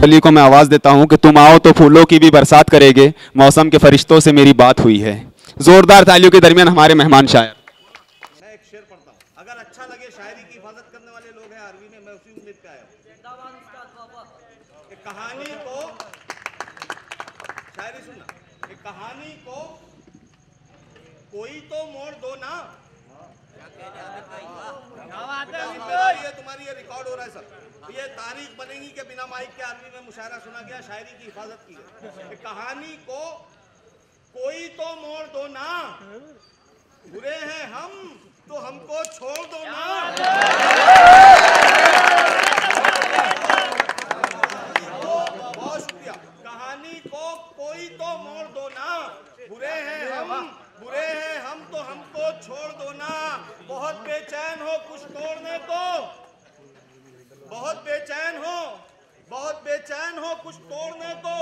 कली को मैं आवाज़ देता हूँ कि तुम आओ तो फूलों की भी बरसात करेंगे, मौसम के फरिश्तों से मेरी बात हुई है। जोरदार तालियों के दरमियान हमारे मेहमान शायर। मैं एक शेर पढ़ता हूँ, अगर अच्छा लगे शायरी की हिफाजत करने वाले लोग हैं अरबी में, मैं उसी उम्मीद पे आया हूँ। कहानी को शायरी सुनना, एक कहानी को कोई तो मोड़ दो ना। ये तुम्हारी ये रिकॉर्ड हो रहा है सर, ये तारीख बनेगी कि बिना माइक के अरबी में मुशायरा सुना गया, शायरी की हिफाजत की है। कहानी को कोई तो मोड़ दो ना, बुरे हैं हम तो हमको छोड़ दो ना। बहुत शुक्रिया। कहानी को कोई तो मोड़ दो ना, बुरे हैं हम तो हमको छोड़ दो ना। बहुत बेचैन हो कुछ तोड़ने को, बहुत बेचैन हो कुछ तोड़ने को,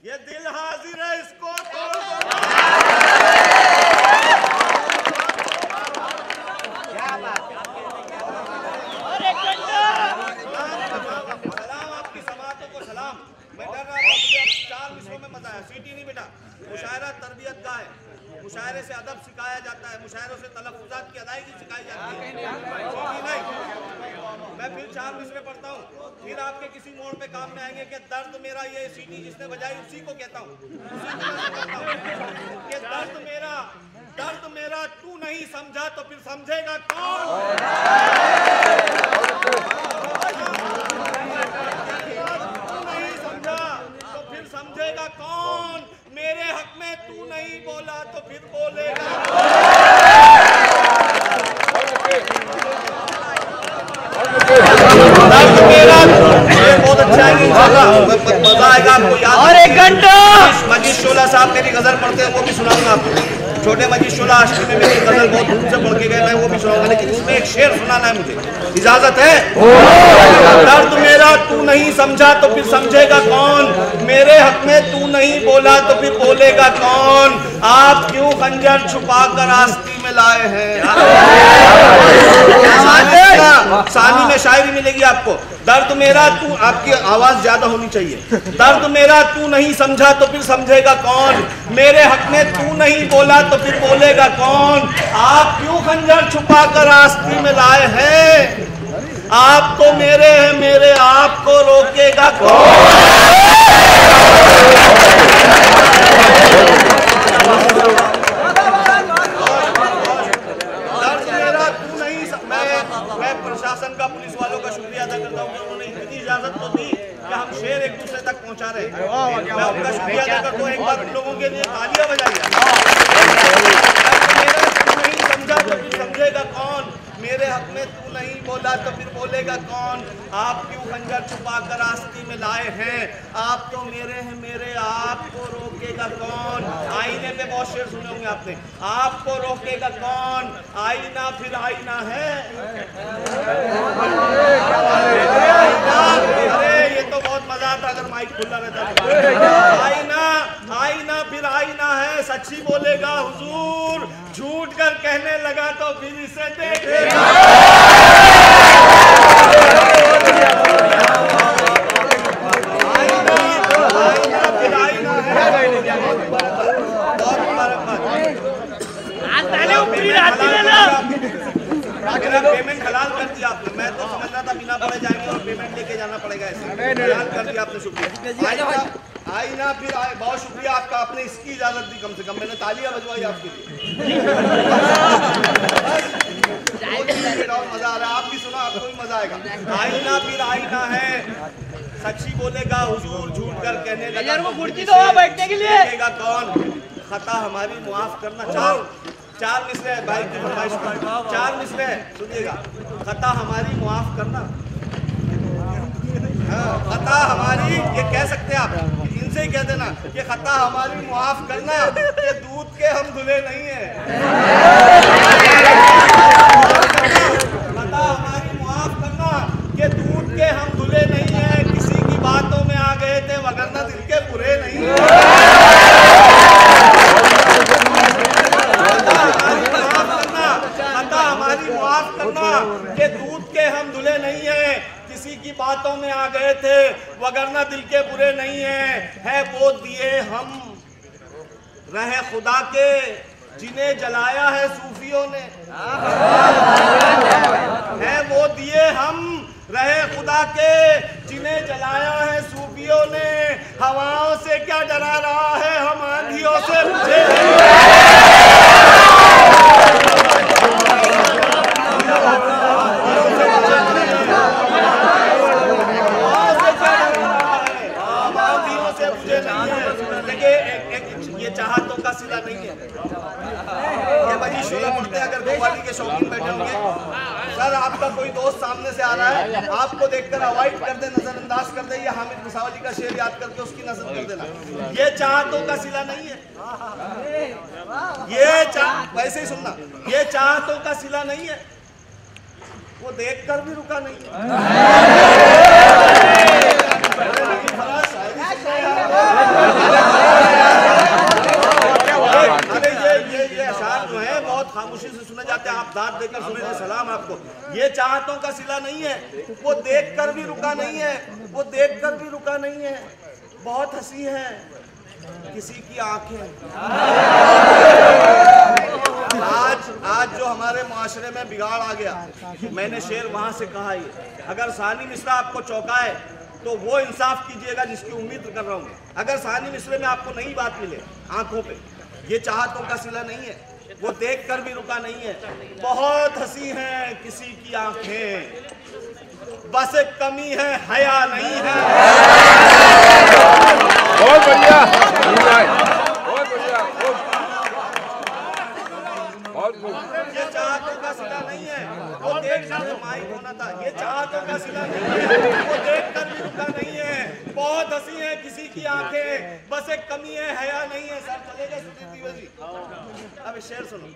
ये दिल हाजिर है इसको तोड़ दो। सलाम आपकी समातों को सलाम। मैं डर रहा था, मुझे 4 विषयों में मजा आया। सीटी नहीं बेटा, मुशायरा तरबियत का है, मुशायरे से अदब सिखाया जाता है, मुशायरों से तलफ़्फ़ुज़ात की अदायगी सिखाई जाती है। सीटी नहीं, मैं फिर 4 मिसरे पढ़ता हूँ, फिर आपके किसी मोड़ पे काम में आएंगे कि दर्द मेरा, ये सीटी जिसने बजाई उसी को कहता हूँ, कि दर्द मेरा तू नहीं समझा तो फिर समझेगा कौन। समझेगा कौन, मेरे हक में तू नहीं बोला तो फिर बोलेगा। दर्द मेरा, ये बहुत अच्छा है इंशाल्लाह, मजा आएगा आपको। याद और 1 घंटा मजीद शोला साहब मेरी गजल पढ़ते हैं, वो भी सुनाऊंगा आपको। छोटे मजीद शोला आशिकी में मेरी गजल बहुत दूर से पढ़ के गए, मैं वो भी सुनाऊंगा, लेकिन इसमें एक शेर सुनाना है मुझे, इजाजत है? दर्द मेरा तू नहीं समझा तो फिर समझेगा कौन, मेरे हक में तू नहीं बोला तो फिर बोलेगा कौन। आप क्यों खंजर छुपा कर आस्ती में लाए हैं। सानी में शायरी मिलेगी आपको। दर्द मेरा तू, आपकी आवाज ज्यादा होनी चाहिए। दर्द मेरा तू नहीं समझा तो फिर समझेगा कौन, मेरे हक में तू नहीं बोला तो फिर बोलेगा कौन। आप क्यों खंजर छुपा कर आस्ती में लाए हैं, आप तो मेरे हैं, मेरे आप को रोकेगा कौन। दर्द मेरा तू नहीं, मैं प्रशासन का, पुलिस वालों का शुक्रिया अदा करता हूँ कि उन्होंने इतनी इजाजत तो दी कि हम शेर एक दूसरे तक पहुँचा रहे हैं। मैं उनका शुक्रिया अदा करता हूँ। एक बार उन लोगों के लिए तालियां बजाइए। समझा तो फिर समझेगा कौन, मेरे हक में तू नहीं बोला तो फिर बोलेगा कौन। आप क्यों खंजर छुपा कर आस्ती में लाए हैं, आप तो मेरे हैं, मेरे आप को रोकेगा कौन। आईने पे बहुत शेर सुने होंगे आपने, आपको रोकेगा कौन, आईना फिर आईना है। अरे ये तो बहुत मजा आता अगर माइक खुला रहता। आईना फिर आईना है, सच्ची बोलेगा हुजूर, झूठ कर कहने लगा तो फिर इसे देखेगा। आईना फिर आईना है। बहुत मुबारकबाद। पेमेंट हलाल कर दिया आपने, मैं तो समझ रहा था बिना पढ़े जाएंगे और पेमेंट लेके जाना पड़ेगा, ऐसे हलाल कर दिया आपने, शुक्रिया। आईना फिर आए, बहुत शुक्रिया आपका, आपने इसकी इजाजत दी, कम से कम मैंने तालियां बजवाई आपके लिए। और मजा आ रहा है, आप भी सुना, आपको भी मजा आएगा। आईना फिर आईना है, सच्ची बोलेगा हुजूर, झूठ कर कहने लगा वो कुर्सी दो बैठने के लिए कौन। खता हमारी मुआफ करना। 4 मिसरे है भाई की फरमाइश पर, 4 मिसरे है, सुनिएगा। खता हमारी मुआफ करना, खता हमारी, ये कह सकते हैं आप, इनसे ही कह देना कि खता हमारी मुआफ करना, ये दूध के हम धुले नहीं है। खता हमारी मुआफ करना कि दूध के हम धुले नहीं है, किसी की बातों में आ गए थे वगरना दिल के बुरे नहीं है। खता हमारी मुआफ करना कि दूध के हम धुले नहीं है, किसी की बातों में आ गए थे, वगरना दिल के बुरे नहीं है वो दिए हम रहे खुदा के जिन्हें जलाया है सूफियों ने, है वो दिए हम रहे खुदा के जिन्हें जलाया है सूफियों ने। हवाओं से क्या डरा रहा है, हम आंधियों से पूछे ये चाहतों का सिला नहीं है। ये मजीद शुरा पढ़ते हैं, अगर कव्वाली के शौकीन बैठे होंगे, सर आपका कोई दोस्त सामने से आ रहा है, आपको देखकर अवॉइड कर दे, नजरअंदाज कर दे, ये हामिद मुसावली का शेर याद करके उसकी नजर कर देना, ये चाहतों का सिला नहीं है। ये वैसे ही सुनना, ये चाहतों का सिला नहीं है, वो देखकर भी रुका नहीं है। खामोशी से सुने जाते हैं, आप दाद देकर सुने, सलाम आपको। ये चाहतों का सिला नहीं है, वो देखकर भी रुका नहीं है, वो देखकर भी रुका नहीं है। बहुत हंसी है किसी की आंखें। आज जो हमारे माशरे में बिगाड़ आ गया, मैंने शेर वहां से कहा ही, अगर सानी मिश्रा आपको चौंकाए तो वो इंसाफ कीजिएगा जिसकी उम्मीद कर रहा हूँ। अगर सानी मिश्रे में आपको नई बात मिले आंखों पे, ये चाहतों का सिला नहीं है, वो देखकर भी रुका नहीं है। बहुत हंसी है किसी की आंखें, बस एक कमी है हया नहीं है। बहुत बढ़िया, बहुत बढ़िया, ये चाहतों का सिला नहीं है, वो देखकर माइक होना था। ये चाहतों का सिला नहीं है, वो देखकर भी रुका नहीं है। बहुत हंसी है किसी की आंखें, बस एक कमी है हया नहीं है। सर चलेगा सुधीर तिवारी, अब शेर सुनो।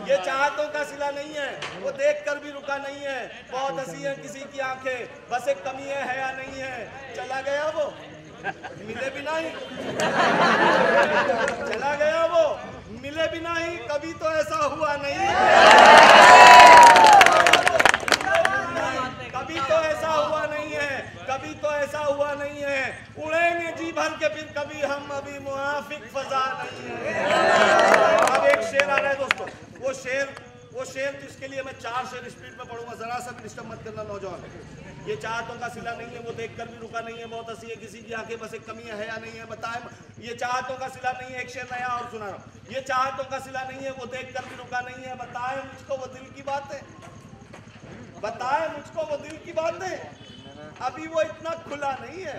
ये चाहतों का सिला नहीं है, वो देखकर भी रुका नहीं है। बहुत हंसी है किसी की आंखें, बस एक कमी है हया नहीं है। चला गया वो, मिले भी नहीं, चला गया वो, मिले भी नहीं, कभी तो ऐसा हुआ नहीं, कभी तो ऐसा हुआ नहीं है, कभी तो ऐसा हुआ नहीं है। उड़ेंगे जी भर के फिर कभी हम, अभी मुआफिक फजा नहीं है। अब एक शेर आ रहा है दोस्तों, वो शेर जिसके लिए मैं 4 शेर स्पीड में पढ़ूंगा, जरा सा भी डिस्टर्ब मत करना नौजवान। ये चाहतों का सिला नहीं है, वो देखकर भी रुका नहीं है। बहुत हंसी है किसी की आंखें, बस एक कमी है हया नहीं है। बताए ये चाहतों का सिला नहीं है। एक शेर नया और सुना रहा हूं, ये चाहतों का सिला नहीं है, वो देखकर भी रुका नहीं है। बताए मुझको वो दिल की बातें, बताए मुझको वो दिल की बातें, अभी वो इतना खुला नहीं है।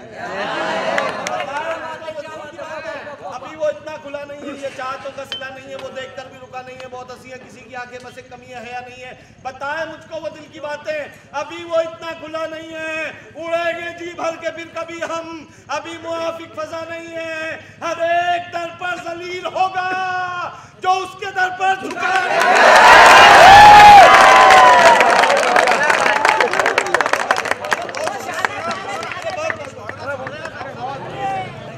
बताए मुझको वो दिल की बातें, अभी वो इतना खुला नहीं है। ये चाहतों का सिला नहीं है, वो देखकर भी रुका नहीं है। बहुत हंसी है किसी की आंखें, बस एक कमी है हया नहीं है। बताए मुझको वो दिल की बातें, अभी वो इतना खुला नहीं है। उड़ेंगे जी भर के फिर कभी हम, अभी मुआफिक फजा नहीं है। हर एक दर पर जलील होगा जो उसके दर पर झुका है।